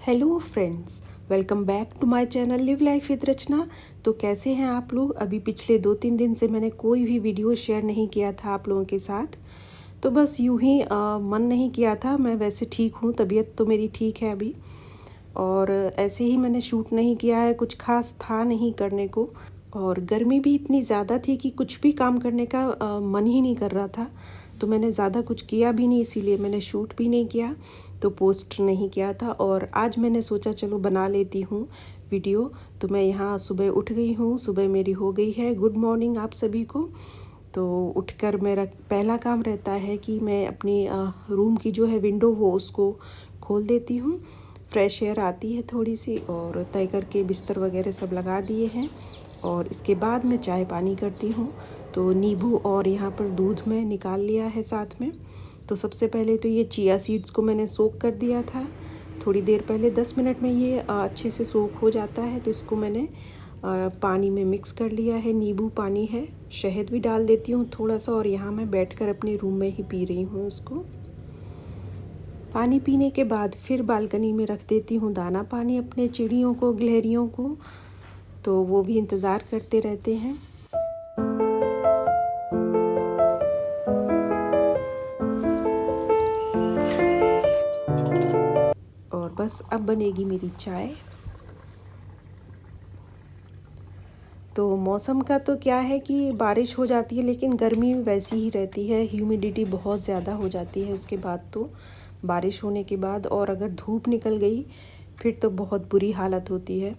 Hello friends, welcome back to my channel live life with Rachna. तो कैसे हैं आप लोग? अभी पिछले 2-3 दिन से मैंने कोई भी वीडियो शेयर नहीं किया था आप लोगों के साथ। तो बस यूं ही मन नहीं किया था। मैं वैसे ठीक हूँ, तबीयत तो मेरी ठीक है अभी। और ऐसे ही मैंने शूट नहीं किया है, कुछ खास था नहीं करने को। और गर्मी भी इतनी ज़्यादा थी कि कुछ भी काम करने का मन ही नहीं कर रहा था। तो मैंने ज़्यादा कुछ किया भी नहीं, इसीलिए मैंने शूट भी नहीं किया, तो पोस्ट नहीं किया था। और आज मैंने सोचा चलो बना लेती हूँ वीडियो। तो मैं यहाँ सुबह उठ गई हूँ, सुबह मेरी हो गई है। गुड मॉर्निंग आप सभी को। तो उठकर मेरा पहला काम रहता है कि मैं अपनी रूम की जो है विंडो वो उसको खोल देती हूँ। फ्रेश एयर आती है थोड़ी सी, और तय करके बिस्तर वगैरह सब लगा दिए हैं। और इसके बाद मैं चाय पानी करती हूँ। तो नींबू और यहाँ पर दूध में निकाल लिया है साथ में। तो सबसे पहले तो ये चिया सीड्स को मैंने सोक कर दिया था थोड़ी देर पहले। 10 मिनट में ये अच्छे से सोक हो जाता है। तो इसको मैंने पानी में मिक्स कर लिया है। नींबू पानी है, शहद भी डाल देती हूँ थोड़ा सा। और यहाँ मैं बैठकर अपने रूम में ही पी रही हूँ उसको। पानी पीने के बाद फिर बालकनी में रख देती हूँ दाना पानी अपने चिड़ियों को, गिलहरियों को। तो वो भी इंतज़ार करते रहते हैं। और बस अब बनेगी मेरी चाय। तो मौसम का तो क्या है कि बारिश हो जाती है, लेकिन गर्मी वैसी ही रहती है। ह्यूमिडिटी बहुत ज़्यादा हो जाती है उसके बाद, तो बारिश होने के बाद। और अगर धूप निकल गई फिर तो बहुत बुरी हालत होती है।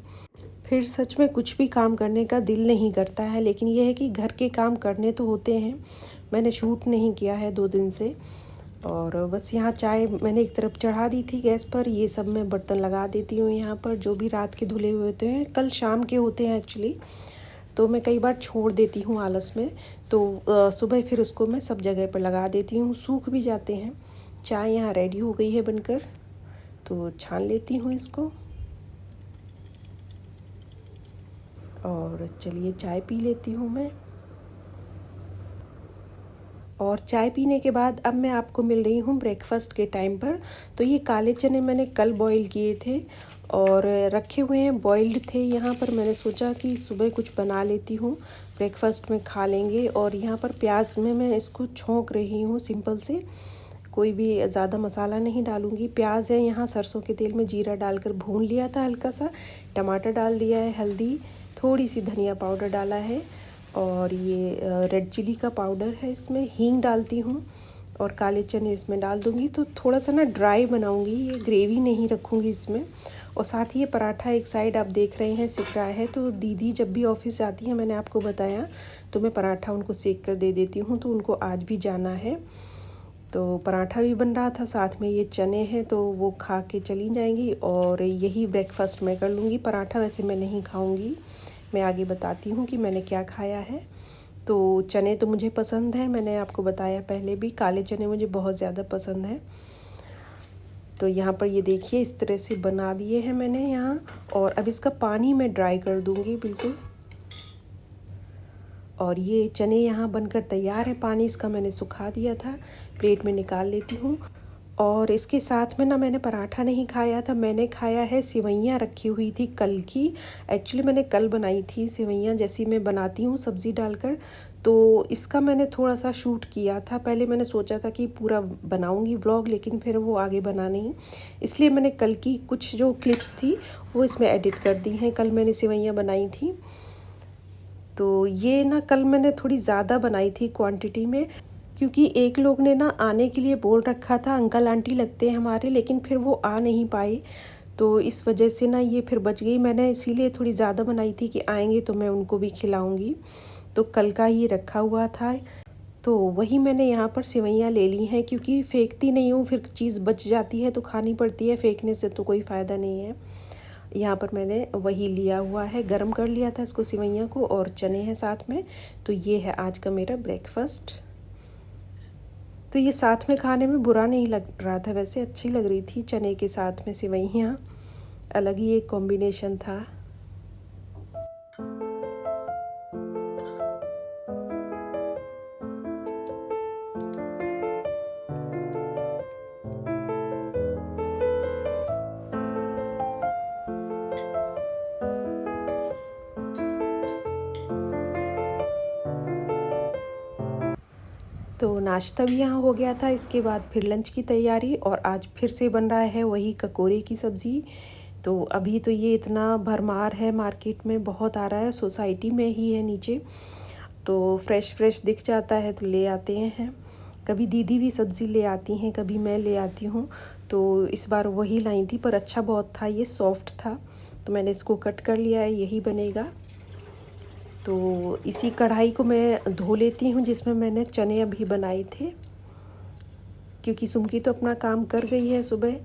फिर सच में कुछ भी काम करने का दिल नहीं करता है। लेकिन यह है कि घर के काम करने तो होते हैं। मैंने शूट नहीं किया है 2 दिन से। और बस यहाँ चाय मैंने एक तरफ चढ़ा दी थी गैस पर। ये सब मैं बर्तन लगा देती हूँ यहाँ पर, जो भी रात के धुले हुए होते हैं, कल शाम के होते हैं एक्चुअली। तो मैं कई बार छोड़ देती हूँ आलस में। तो सुबह फिर उसको मैं सब जगह पर लगा देती हूँ, सूख भी जाते हैं। चाय यहाँ रेडी हो गई है बनकर। तो छान लेती हूँ इसको। और चलिए चाय पी लेती हूँ मैं। और चाय पीने के बाद अब मैं आपको मिल रही हूँ ब्रेकफास्ट के टाइम पर। तो ये काले चने मैंने कल बॉईल किए थे और रखे हुए हैं, बॉइल्ड थे यहाँ पर। मैंने सोचा कि सुबह कुछ बना लेती हूँ, ब्रेकफास्ट में खा लेंगे। और यहाँ पर प्याज में मैं इसको छौंक रही हूँ सिंपल से, कोई भी ज़्यादा मसाला नहीं डालूँगी। प्याज है यहाँ, सरसों के तेल में जीरा डालकर भून लिया था हल्का सा। टमाटर डाल दिया है, हल्दी, थोड़ी सी धनिया पाउडर डाला है। और ये रेड चिली का पाउडर है, इसमें हींग डालती हूँ। और काले चने इसमें डाल दूँगी। तो थोड़ा सा ना ड्राई बनाऊँगी, ये ग्रेवी नहीं रखूँगी इसमें। और साथ ही ये पराठा एक साइड आप देख रहे हैं सिक रहा है। तो दीदी जब भी ऑफिस जाती है, मैंने आपको बताया, तो मैं पराठा उनको सेक कर दे देती हूँ। तो उनको आज भी जाना है। तो पराठा भी बन रहा था, साथ में ये चने हैं, तो वो खा के चली जाएंगी। और यही ब्रेकफास्ट मैं कर लूँगी। पराठा वैसे मैं नहीं खाऊँगी, मैं आगे बताती हूँ कि मैंने क्या खाया है। तो चने तो मुझे पसंद है, मैंने आपको बताया पहले भी, काले चने मुझे बहुत ज़्यादा पसंद है। तो यहाँ पर ये देखिए इस तरह से बना दिए हैं मैंने यहाँ। और अब इसका पानी मैं ड्राई कर दूँगी बिल्कुल। और ये चने यहाँ बनकर तैयार है, पानी इसका मैंने सुखा दिया था। प्लेट में निकाल लेती हूँ। और इसके साथ में ना मैंने पराठा नहीं खाया था, मैंने खाया है सिवैयाँ रखी हुई थी कल की। एक्चुअली मैंने कल बनाई थी सिवैयाँ, जैसी मैं बनाती हूँ सब्ज़ी डालकर। तो इसका मैंने थोड़ा सा शूट किया था। पहले मैंने सोचा था कि पूरा बनाऊंगी व्लॉग, लेकिन फिर वो आगे बना नहीं, इसलिए मैंने कल की कुछ जो क्लिप्स थी वो इसमें एडिट कर दी हैं। कल मैंने सिवैयाँ बनाई थी। तो ये ना कल मैंने थोड़ी ज़्यादा बनाई थी क्वांटिटी में, क्योंकि एक लोग ने ना आने के लिए बोल रखा था, अंकल आंटी लगते हैं हमारे, लेकिन फिर वो आ नहीं पाए। तो इस वजह से ना ये फिर बच गई। मैंने इसीलिए थोड़ी ज़्यादा बनाई थी कि आएंगे तो मैं उनको भी खिलाऊंगी। तो कल का ये रखा हुआ था, तो वही मैंने यहाँ पर सिवैयाँ ले ली हैं। क्योंकि फेंकती नहीं हूँ, फिर चीज़ बच जाती है तो खानी पड़ती है, फेंकने से तो कोई फ़ायदा नहीं है। यहाँ पर मैंने वही लिया हुआ है, गरम कर लिया था इसको सिवैयाँ को, और चने हैं साथ में। तो ये है आज का मेरा ब्रेकफास्ट। तो ये साथ में खाने में बुरा नहीं लग रहा था, वैसे अच्छी लग रही थी चने के साथ में सिवैयाँ। अलग ही एक कॉम्बिनेशन था। तो नाश्ता भी यहाँ हो गया था। इसके बाद फिर लंच की तैयारी, और आज फिर से बन रहा है वही ककोरे की सब्ज़ी। तो अभी तो ये इतना भरमार है, मार्केट में बहुत आ रहा है, सोसाइटी में ही है नीचे, तो फ्रेश फ्रेश दिख जाता है तो ले आते हैं। कभी दीदी भी सब्ज़ी ले आती हैं, कभी मैं ले आती हूँ। तो इस बार वही लाई थी, पर अच्छा बहुत था, ये सॉफ्ट था, तो मैंने इसको कट कर लिया है, यही बनेगा। तो इसी कढ़ाई को मैं धो लेती हूँ जिसमें मैंने चने अभी बनाए थे, क्योंकि सुमकी तो अपना काम कर गई है सुबह,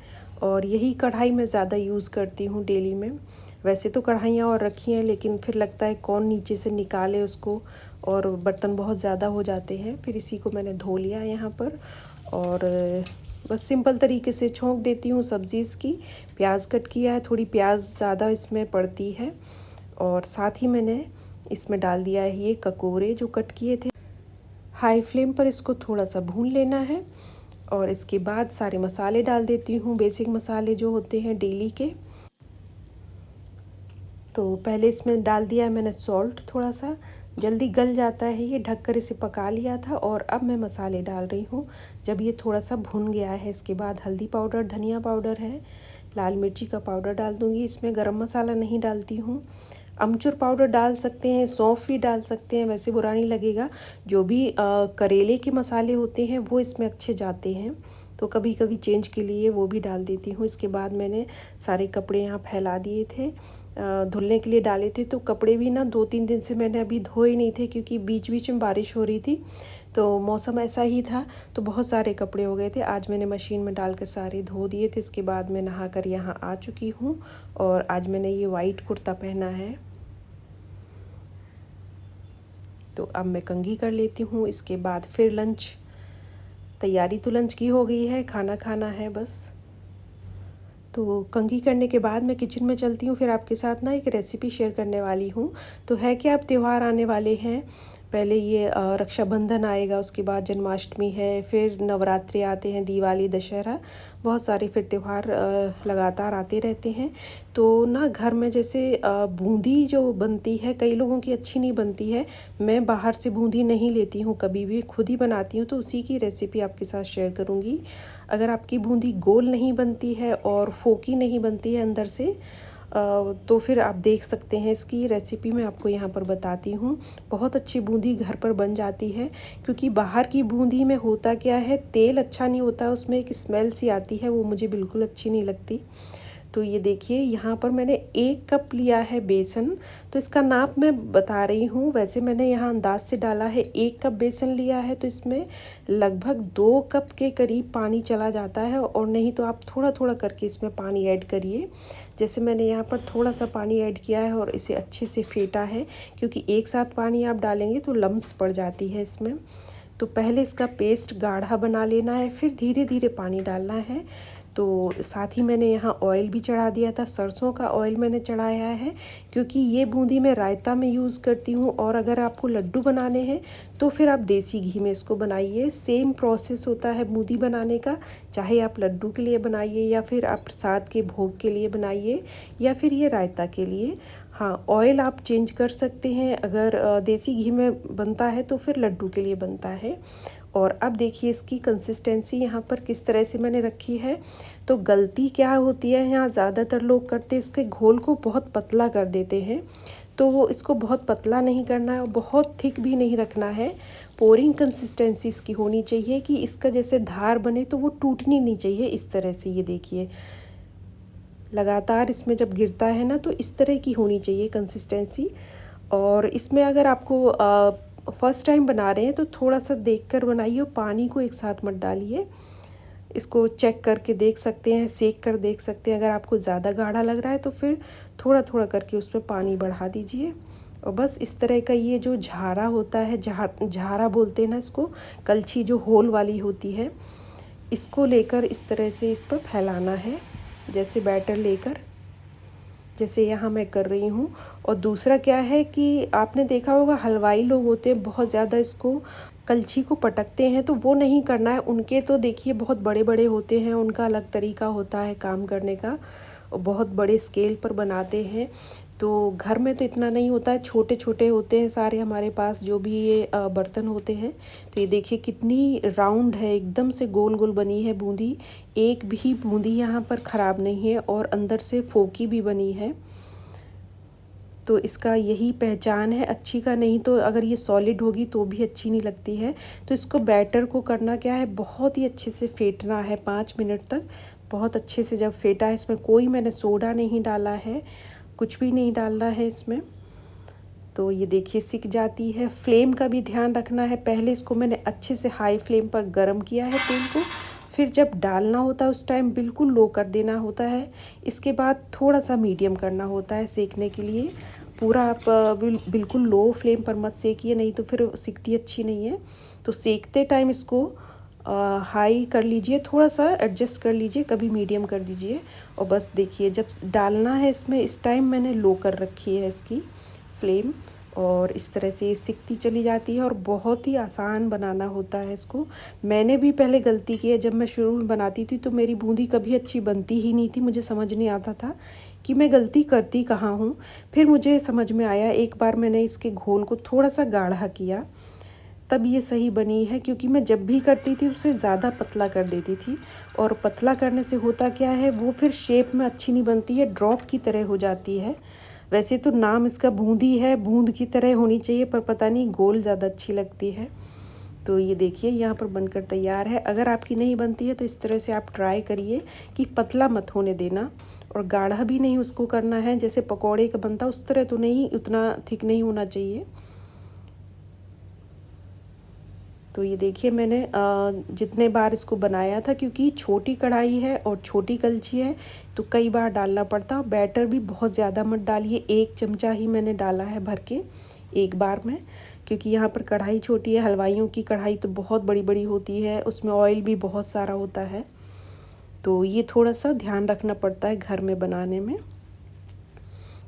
और यही कढ़ाई मैं ज़्यादा यूज़ करती हूँ डेली में। वैसे तो कढ़ाइयाँ और रखी हैं, लेकिन फिर लगता है कौन नीचे से निकाले उसको, और बर्तन बहुत ज़्यादा हो जाते हैं। फिर इसी को मैंने धो लिया यहाँ पर, और बस सिंपल तरीके से छोंक देती हूँ सब्ज़ी इसकी। प्याज कट किया है, थोड़ी प्याज ज़्यादा इसमें पड़ती है, और साथ ही मैंने इसमें डाल दिया है ये ककोरे जो कट किए थे। हाई फ्लेम पर इसको थोड़ा सा भून लेना है, और इसके बाद सारे मसाले डाल देती हूँ, बेसिक मसाले जो होते हैं डेली के। तो पहले इसमें डाल दिया है मैंने सॉल्ट, थोड़ा सा जल्दी गल जाता है ये, ढककर इसे पका लिया था। और अब मैं मसाले डाल रही हूँ जब ये थोड़ा सा भुन गया है। इसके बाद हल्दी पाउडर, धनिया पाउडर है, लाल मिर्ची का पाउडर डाल दूँगी। इसमें गरम मसाला नहीं डालती हूँ। अमचूर पाउडर डाल सकते हैं, सौंफ भी डाल सकते हैं, वैसे बुरा नहीं लगेगा। जो भी करेले के मसाले होते हैं वो इसमें अच्छे जाते हैं, तो कभी कभी चेंज के लिए वो भी डाल देती हूँ। इसके बाद मैंने सारे कपड़े यहाँ फैला दिए थे, धुलने के लिए डाले थे। तो कपड़े भी ना 2-3 दिन से मैंने अभी धोए नहीं थे, क्योंकि बीच बीच में बारिश हो रही थी, तो मौसम ऐसा ही था, तो बहुत सारे कपड़े हो गए थे। आज मैंने मशीन में डालकर सारे धो दिए थे। इसके बाद मैं नहाकर यहाँ आ चुकी हूँ, और आज मैंने ये वाइट कुर्ता पहना है। तो अब मैं कंघी कर लेती हूँ। इसके बाद फिर लंच तैयारी तो लंच की हो गई है, खाना खाना है बस। तो कंघी करने के बाद मैं किचन में चलती हूँ। फिर आपके साथ ना एक रेसिपी शेयर करने वाली हूँ। तो है कि अब त्यौहार आने वाले हैं, पहले ये रक्षाबंधन आएगा, उसके बाद जन्माष्टमी है, फिर नवरात्रि आते हैं, दिवाली, दशहरा, बहुत सारे फिर त्यौहार लगातार आते रहते हैं। तो ना घर में जैसे बूंदी जो बनती है, कई लोगों की अच्छी नहीं बनती है। मैं बाहर से बूंदी नहीं लेती हूँ, कभी भी खुद ही बनाती हूँ, तो उसी की रेसिपी आपके साथ शेयर करूँगी। अगर आपकी बूंदी गोल नहीं बनती है और फोकी नहीं बनती है अंदर से, तो फिर आप देख सकते हैं, इसकी रेसिपी मैं आपको यहाँ पर बताती हूँ। बहुत अच्छी बूंदी घर पर बन जाती है, क्योंकि बाहर की बूंदी में होता क्या है, तेल अच्छा नहीं होता, उसमें एक स्मेल सी आती है, वो मुझे बिल्कुल अच्छी नहीं लगती। तो ये देखिए, यहाँ पर मैंने 1 कप लिया है बेसन। तो इसका नाप मैं बता रही हूँ, वैसे मैंने यहाँ अंदाज से डाला है। 1 कप बेसन लिया है, तो इसमें लगभग 2 कप के करीब पानी चला जाता है, और नहीं तो आप थोड़ा थोड़ा करके इसमें पानी ऐड करिए। जैसे मैंने यहाँ पर थोड़ा सा पानी ऐड किया है, और इसे अच्छे से फेंटा है, क्योंकि एक साथ पानी आप डालेंगे तो लम्स पड़ जाती है इसमें। तो पहले इसका पेस्ट गाढ़ा बना लेना है, फिर धीरे धीरे पानी डालना है। तो साथ ही मैंने यहाँ ऑयल भी चढ़ा दिया था, सरसों का ऑयल मैंने चढ़ाया है, क्योंकि ये बूंदी मैं रायता में यूज़ करती हूँ। और अगर आपको लड्डू बनाने हैं तो फिर आप देसी घी में इसको बनाइए। सेम प्रोसेस होता है बूंदी बनाने का, चाहे आप लड्डू के लिए बनाइए, या फिर आप प्रसाद के भोग के लिए बनाइए, या फिर ये रायता के लिए। हाँ, ऑयल आप चेंज कर सकते हैं, अगर देसी घी में बनता है तो फिर लड्डू के लिए बनता है। और अब देखिए इसकी कंसिस्टेंसी यहाँ पर किस तरह से मैंने रखी है। तो गलती क्या होती है, यहाँ ज़्यादातर लोग करते इसके घोल को बहुत पतला कर देते हैं। तो इसको बहुत पतला नहीं करना है, और बहुत थिक भी नहीं रखना है। पोरिंग कंसिस्टेंसी इसकी होनी चाहिए, कि इसका जैसे धार बने तो वो टूटनी नहीं चाहिए, इस तरह से। ये देखिए, लगातार इसमें जब गिरता है ना, तो इस तरह की होनी चाहिए कंसिस्टेंसी। और इसमें अगर आपको फर्स्ट टाइम बना रहे हैं तो थोड़ा सा देखकर बनाइए, पानी को एक साथ मत डालिए। इसको चेक करके देख सकते हैं, सेक कर देख सकते हैं। अगर आपको ज़्यादा गाढ़ा लग रहा है तो फिर थोड़ा थोड़ा करके उसमें पानी बढ़ा दीजिए। और बस इस तरह का ये जो झारा होता है, झारा बोलते हैं ना इसको, कलछी जो होल वाली होती है, इसको लेकर इस तरह से इस पर फैलाना है, जैसे बैटर लेकर, जैसे यहाँ मैं कर रही हूँ। और दूसरा क्या है कि आपने देखा होगा, हलवाई लोग होते हैं बहुत ज़्यादा इसको कलछी को पटकते हैं, तो वो नहीं करना है। उनके तो देखिए बहुत बड़े बड़े होते हैं, उनका अलग तरीका होता है काम करने का, बहुत बड़े स्केल पर बनाते हैं। तो घर में तो इतना नहीं होता है, छोटे छोटे होते हैं सारे हमारे पास जो भी ये बर्तन होते हैं। तो ये देखिए कितनी राउंड है, एकदम से गोल गोल बनी है बूंदी। एक भी बूंदी यहाँ पर ख़राब नहीं है और अंदर से फोकी भी बनी है। तो इसका यही पहचान है अच्छी का। नहीं तो अगर ये सॉलिड होगी तो भी अच्छी नहीं लगती है। तो इसको बैटर को करना क्या है, बहुत ही अच्छे से फेंटना है 5 मिनट तक। बहुत अच्छे से जब फेंटा है, इसमें कोई मैंने सोडा नहीं डाला है, कुछ भी नहीं डालना है इसमें। तो ये देखिए सिक जाती है। फ्लेम का भी ध्यान रखना है, पहले इसको मैंने अच्छे से हाई फ्लेम पर गर्म किया है तेल को, फिर जब डालना होता है उस टाइम बिल्कुल लो कर देना होता है। इसके बाद थोड़ा सा मीडियम करना होता है सेकने के लिए। पूरा आप बिल्कुल लो फ्लेम पर मत सेकिए, नहीं तो फिर सिकती अच्छी नहीं है। तो सेकते टाइम इसको हाई कर लीजिए, थोड़ा सा एडजस्ट कर लीजिए, कभी मीडियम कर दीजिए। और बस देखिए जब डालना है इसमें, इस टाइम मैंने लो कर रखी है इसकी फ्लेम, और इस तरह से ये सिकती चली जाती है। और बहुत ही आसान बनाना होता है इसको। मैंने भी पहले गलती की है, जब मैं शुरू में बनाती थी तो मेरी बूंदी कभी अच्छी बनती ही नहीं थी। मुझे समझ नहीं आता था कि मैं गलती करती कहाँ हूँ। फिर मुझे समझ में आया, एक बार मैंने इसके घोल को थोड़ा सा गाढ़ा किया, तब ये सही बनी है। क्योंकि मैं जब भी करती थी उससे ज़्यादा पतला कर देती थी, और पतला करने से होता क्या है, वो फिर शेप में अच्छी नहीं बनती है, ड्रॉप की तरह हो जाती है। वैसे तो नाम इसका बूंदी है, बूंद की तरह होनी चाहिए, पर पता नहीं गोल ज़्यादा अच्छी लगती है। तो ये देखिए यहाँ पर बनकर तैयार है। अगर आपकी नहीं बनती है तो इस तरह से आप ट्राई करिए कि पतला मत होने देना, और गाढ़ा भी नहीं उसको करना है जैसे पकौड़े का बनता उस तरह तो नहीं, उतना थिक नहीं होना चाहिए। तो ये देखिए मैंने जितने बार इसको बनाया था, क्योंकि छोटी कढ़ाई है और छोटी कलछी है तो कई बार डालना पड़ता। बैटर भी बहुत ज़्यादा मत डालिए, 1 चमचा ही मैंने डाला है भर के एक बार में। क्योंकि यहाँ पर कढ़ाई छोटी है, हलवाइयों की कढ़ाई तो बहुत बड़ी बड़ी होती है, उसमें ऑयल भी बहुत सारा होता है। तो ये थोड़ा सा ध्यान रखना पड़ता है घर में बनाने में।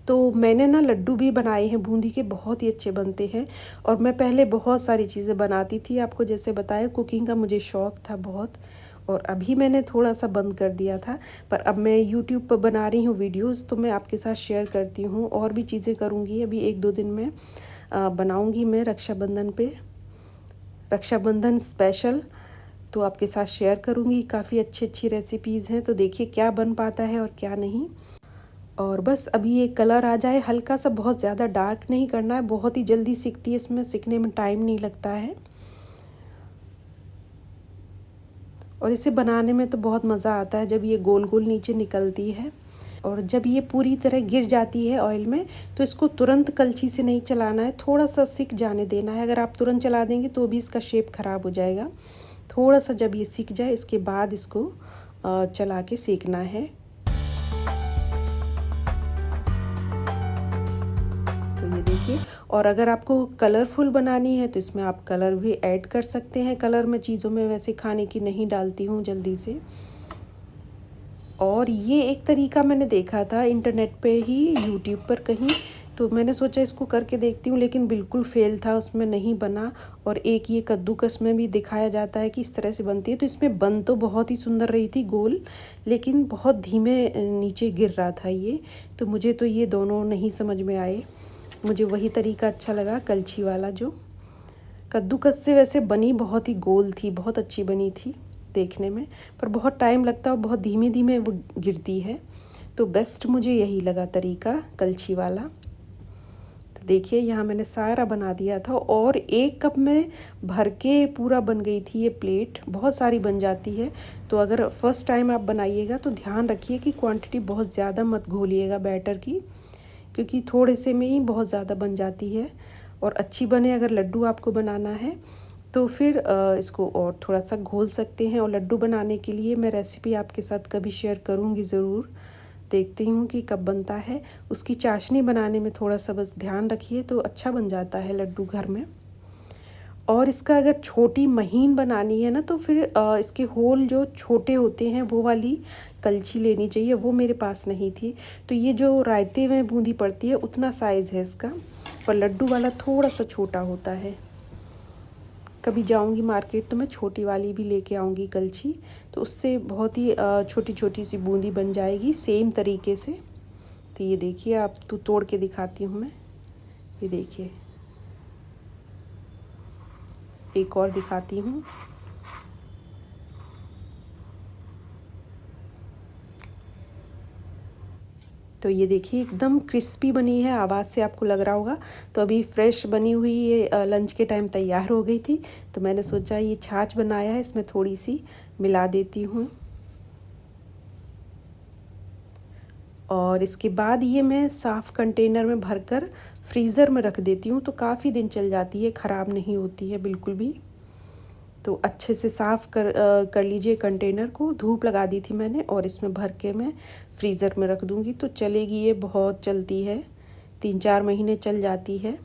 तो मैंने ना लड्डू भी बनाए हैं बूंदी के, बहुत ही अच्छे बनते हैं। और मैं पहले बहुत सारी चीज़ें बनाती थी, आपको जैसे बताया कुकिंग का मुझे शौक़ था बहुत, और अभी मैंने थोड़ा सा बंद कर दिया था। पर अब मैं यूट्यूब पर बना रही हूँ वीडियोस, तो मैं आपके साथ शेयर करती हूँ। और भी चीज़ें करूँगी, अभी 1-2 दिन में बनाऊँगी मैं रक्षाबंधन पे, रक्षाबंधन स्पेशल। तो आपके साथ शेयर करूँगी, काफ़ी अच्छी रेसिपीज़ हैं। तो देखिए क्या बन पाता है और क्या नहीं। और बस अभी ये कलर आ जाए हल्का सा, बहुत ज़्यादा डार्क नहीं करना है, बहुत ही जल्दी सिकती है, इसमें सिकने में टाइम नहीं लगता है। और इसे बनाने में तो बहुत मज़ा आता है जब ये गोल गोल नीचे निकलती है। और जब ये पूरी तरह गिर जाती है ऑयल में, तो इसको तुरंत कलछी से नहीं चलाना है, थोड़ा सा सिक जाने देना है। अगर आप तुरंत चला देंगे तो भी इसका शेप ख़राब हो जाएगा। थोड़ा सा जब ये सिक जाए इसके बाद इसको चला के सेकना है। ये देखिए। और अगर आपको कलरफुल बनानी है तो इसमें आप कलर भी ऐड कर सकते हैं। कलर मैं चीज़ों में वैसे खाने की नहीं डालती हूँ जल्दी से। और ये एक तरीका मैंने देखा था इंटरनेट पे ही, यूट्यूब पर कहीं, तो मैंने सोचा इसको करके देखती हूँ, लेकिन बिल्कुल फेल था, उसमें नहीं बना। और एक ये कद्दूकस में भी दिखाया जाता है कि इस तरह से बनती है, तो इसमें बन तो बहुत ही सुंदर रही थी गोल, लेकिन बहुत धीमे नीचे गिर रहा था ये। तो मुझे तो ये दोनों नहीं समझ में आए। मुझे वही तरीका अच्छा लगा, कलछी वाला जो कद्दूकस से वैसे बनी बहुत ही गोल थी, बहुत अच्छी बनी थी देखने में, पर बहुत टाइम लगता है और बहुत धीमे धीमे वो गिरती है। तो बेस्ट मुझे यही लगा तरीका, कलछी वाला। तो देखिए यहाँ मैंने सारा बना दिया था, और 1 कप में भर के पूरा बन गई थी ये प्लेट। बहुत सारी बन जाती है, तो अगर फर्स्ट टाइम आप बनाइएगा तो ध्यान रखिए कि क्वांटिटी बहुत ज़्यादा मत घोलिएगा बैटर की, क्योंकि थोड़े से में ही बहुत ज़्यादा बन जाती है और अच्छी बने। अगर लड्डू आपको बनाना है तो फिर इसको और थोड़ा सा घोल सकते हैं। और लड्डू बनाने के लिए मैं रेसिपी आपके साथ कभी शेयर करूँगी ज़रूर, देखती हूँ कि कब बनता है। उसकी चाशनी बनाने में थोड़ा सा बस ध्यान रखिए तो अच्छा बन जाता है लड्डू घर में। और इसका अगर छोटी महीन बनानी है ना, तो फिर इसके होल जो छोटे होते हैं वो वाली कलछी लेनी चाहिए, वो मेरे पास नहीं थी। तो ये जो रायते में बूंदी पड़ती है उतना साइज़ है इसका, पर लड्डू वाला थोड़ा सा छोटा होता है। कभी जाऊंगी मार्केट तो मैं छोटी वाली भी लेके आऊंगी कलछी, तो उससे बहुत ही छोटी छोटी सी बूंदी बन जाएगी सेम तरीके से। तो ये देखिए, आप तो तोड़ के दिखाती हूँ मैं। ये देखिए, एक और दिखाती हूँ। तो ये देखिए एकदम क्रिस्पी बनी है, आवाज़ से आपको लग रहा होगा। तो अभी फ्रेश बनी हुई ये लंच के टाइम तैयार हो गई थी। तो मैंने सोचा ये छाछ बनाया है, इसमें थोड़ी सी मिला देती हूँ। और इसके बाद ये मैं साफ़ कंटेनर में भरकर फ्रीज़र में रख देती हूँ, तो काफ़ी दिन चल जाती है, ख़राब नहीं होती है बिल्कुल भी। तो अच्छे से साफ़ कर लीजिए कंटेनर को। धूप लगा दी थी मैंने, और इसमें भर के मैं फ्रीज़र में रख दूँगी तो चलेगी। ये बहुत चलती है, 3-4 महीने चल जाती है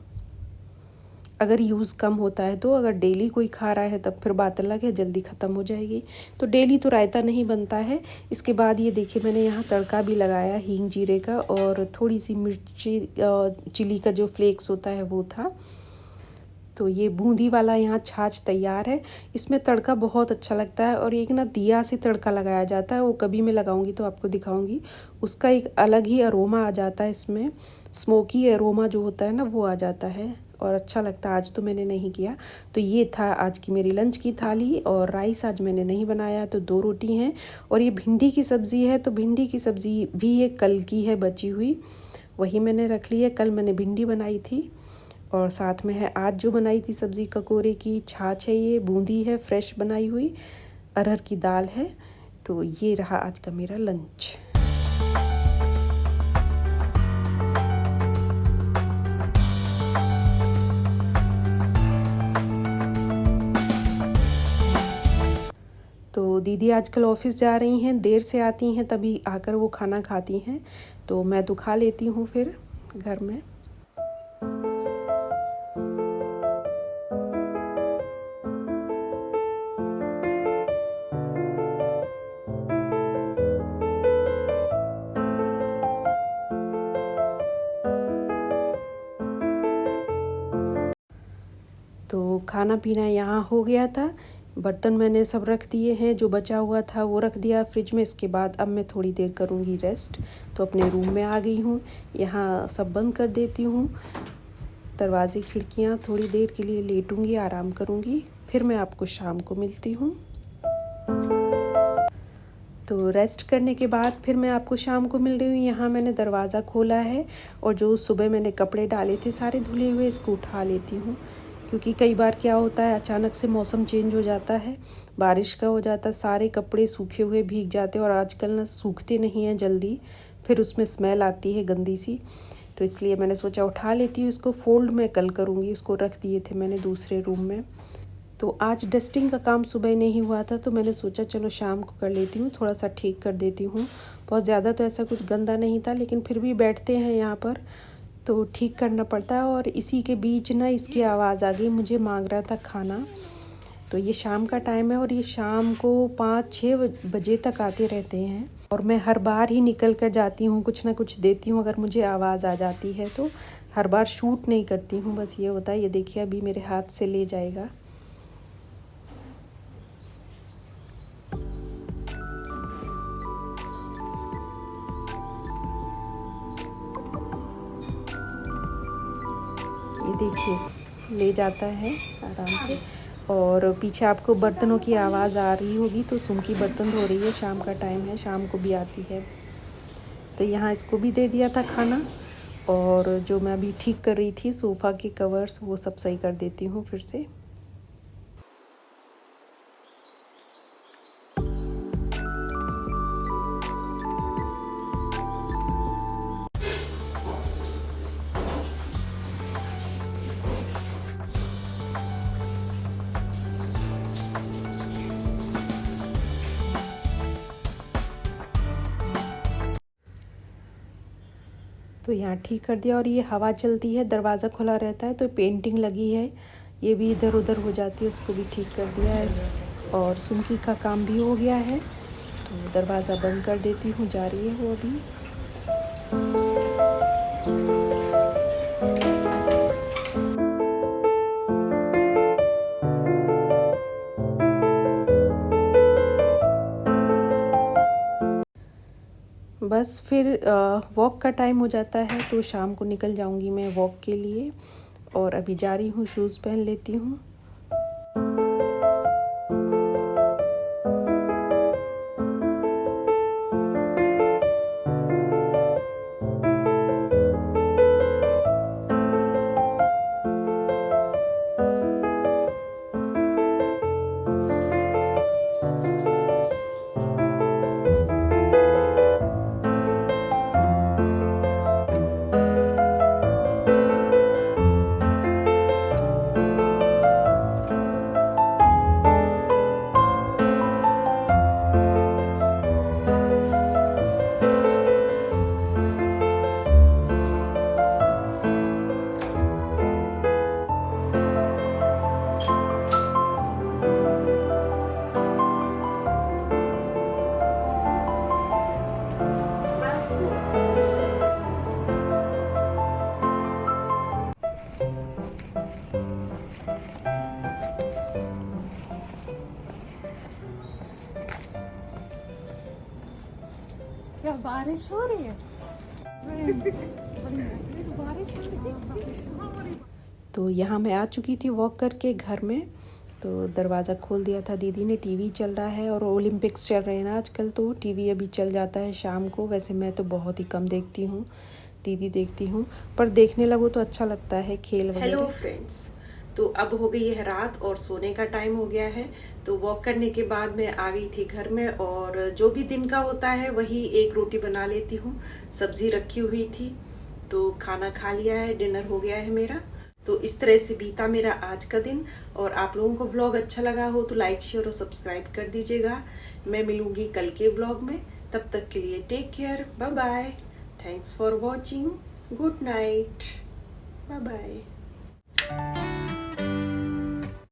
अगर यूज़ कम होता है तो। अगर डेली कोई खा रहा है तब फिर बात अलग है, जल्दी ख़त्म हो जाएगी। तो डेली तो रायता नहीं बनता है। इसके बाद ये देखिए, मैंने यहाँ तड़का भी लगाया हींग जीरे का, और थोड़ी सी मिर्ची चिली का जो फ्लेक्स होता है वो था। तो ये बूंदी वाला यहाँ छाछ तैयार है। इसमें तड़का बहुत अच्छा लगता है, और एक ना दिया से तड़का लगाया जाता है, वो कभी मैं लगाऊंगी तो आपको दिखाऊंगी। उसका एक अलग ही अरोमा आ जाता है इसमें, स्मोकी अरोमा जो होता है ना वो आ जाता है, और अच्छा लगता है। आज तो मैंने नहीं किया। तो ये था आज की मेरी लंच की थाली, और राइस आज मैंने नहीं बनाया, तो 2 रोटी हैं। और ये भिंडी की सब्ज़ी है, तो भिंडी की सब्ज़ी भी ये कल की है बची हुई, वही मैंने रख ली है। कल मैंने भिंडी बनाई थी, और साथ में है आज जो बनाई थी सब्ज़ी ककोरे की। छाछ है, ये बूंदी है फ्रेश बनाई हुई, अरहर की दाल है। तो ये रहा आज का मेरा लंच। तो दीदी आजकल ऑफिस जा रही हैं, देर से आती हैं, तभी आकर वो खाना खाती हैं। तो मैं तो खा लेती हूँ फिर घर में। तो खाना पीना यहाँ हो गया था, बर्तन मैंने सब रख दिए हैं, जो बचा हुआ था वो रख दिया फ्रिज में। इसके बाद अब मैं थोड़ी देर करूँगी रेस्ट। तो अपने रूम में आ गई हूँ, यहाँ सब बंद कर देती हूँ, दरवाज़े खिड़कियाँ। थोड़ी देर के लिए लेटूँगी, आराम करूँगी, फिर मैं आपको शाम को मिलती हूँ। तो रेस्ट करने के बाद फिर मैं आपको शाम को मिल रही हूँ। यहाँ मैंने दरवाज़ा खोला है, और जो सुबह मैंने कपड़े डाले थे सारे धुले हुए, इसको उठा लेती हूँ। क्योंकि कई बार क्या होता है, अचानक से मौसम चेंज हो जाता है, बारिश का हो जाता है, सारे कपड़े सूखे हुए भीग जाते हैं, और आजकल ना सूखते नहीं हैं जल्दी, फिर उसमें स्मेल आती है गंदी सी। तो इसलिए मैंने सोचा उठा लेती हूँ इसको। फ़ोल्ड मैं कल करूँगी, उसको रख दिए थे मैंने दूसरे रूम में। तो आज डस्टिंग का काम सुबह नहीं हुआ था, तो मैंने सोचा चलो शाम को कर लेती हूँ, थोड़ा सा ठीक कर देती हूँ। बहुत ज़्यादा तो ऐसा कुछ गंदा नहीं था, लेकिन फिर भी बैठते हैं यहाँ पर तो ठीक करना पड़ता है। और इसी के बीच ना इसकी आवाज़ आ गई, मुझे मांग रहा था खाना। तो ये शाम का टाइम है, और ये शाम को 5-6 बजे तक आते रहते हैं, और मैं हर बार ही निकल कर जाती हूँ, कुछ ना कुछ देती हूँ अगर मुझे आवाज़ आ जाती है तो। हर बार शूट नहीं करती हूँ, बस ये होता है। ये देखिए अभी मेरे हाथ से ले जाएगा। ये देखिए ले जाता है आराम से। और पीछे आपको बर्तनों की आवाज़ आ रही होगी, तो सुमकी बर्तन धो रही है, शाम का टाइम है, शाम को भी आती है। तो यहाँ इसको भी दे दिया था खाना, और जो मैं अभी ठीक कर रही थी सोफ़ा के कवर्स, वो सब सही कर देती हूँ फिर से। तो यहाँ ठीक कर दिया, और ये हवा चलती है, दरवाज़ा खुला रहता है, तो पेंटिंग लगी है, ये भी इधर उधर हो जाती है, उसको भी ठीक कर दिया है। और सुमकी का काम भी हो गया है, तो दरवाज़ा बंद कर देती हूँ, जा रही है वो अभी। बस फिर वॉक का टाइम हो जाता है, तो शाम को निकल जाऊंगी मैं वॉक के लिए। और अभी जा रही हूँ, शूज़ पहन लेती हूँ। क्या बारिश हो रही है? बारिश हो रही है। तो यहाँ मैं आ चुकी थी वॉक करके घर में। तो दरवाज़ा खोल दिया था दीदी ने। टीवी चल रहा है और ओलंपिक्स चल रहे हैं ना आजकल, तो टीवी अभी चल जाता है शाम को। वैसे मैं तो बहुत ही कम देखती हूँ, दीदी देखती हूँ, पर देखने लगो तो अच्छा लगता है खेल वगैरह। हेलो फ्रेंड्स, तो अब हो गई है रात और सोने का टाइम हो गया है। तो वॉक करने के बाद मैं आ गई थी घर में, और जो भी दिन का होता है वही एक रोटी बना लेती हूँ। सब्जी रखी हुई थी, तो खाना खा लिया है, डिनर हो गया है मेरा। तो इस तरह से बीता मेरा आज का दिन। और आप लोगों को ब्लॉग अच्छा लगा हो तो लाइक, शेयर और सब्सक्राइब कर दीजिएगा। मैं मिलूंगी कल के ब्लॉग में, तब तक के लिए take care, bye bye, thanks for watching, good night, bye bye.